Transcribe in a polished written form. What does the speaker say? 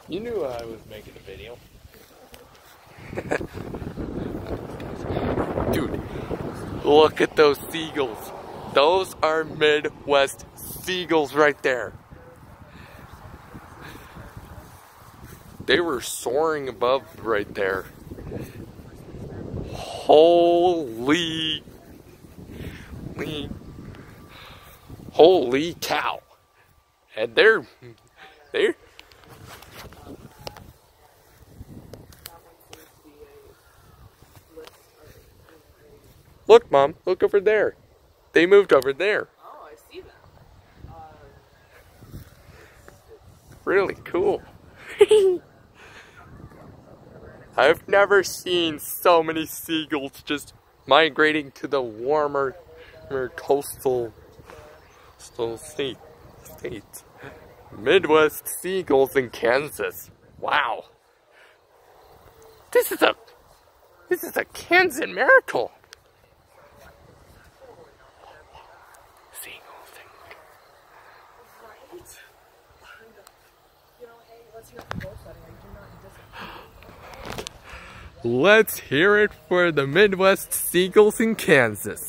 You knew I was making a video. Dude, look at those seagulls. Those are Midwest seagulls right there. They were soaring above right there. Holy cow. And they're look, Mom, look over there. They moved over there. Oh, I see them. Really cool. I've never seen so many seagulls just migrating to the warmer, more coastal states. Midwest seagulls in Kansas. Wow. This is a Kansas miracle. Seagulls. Let's hear it for the Midwest seagulls in Kansas.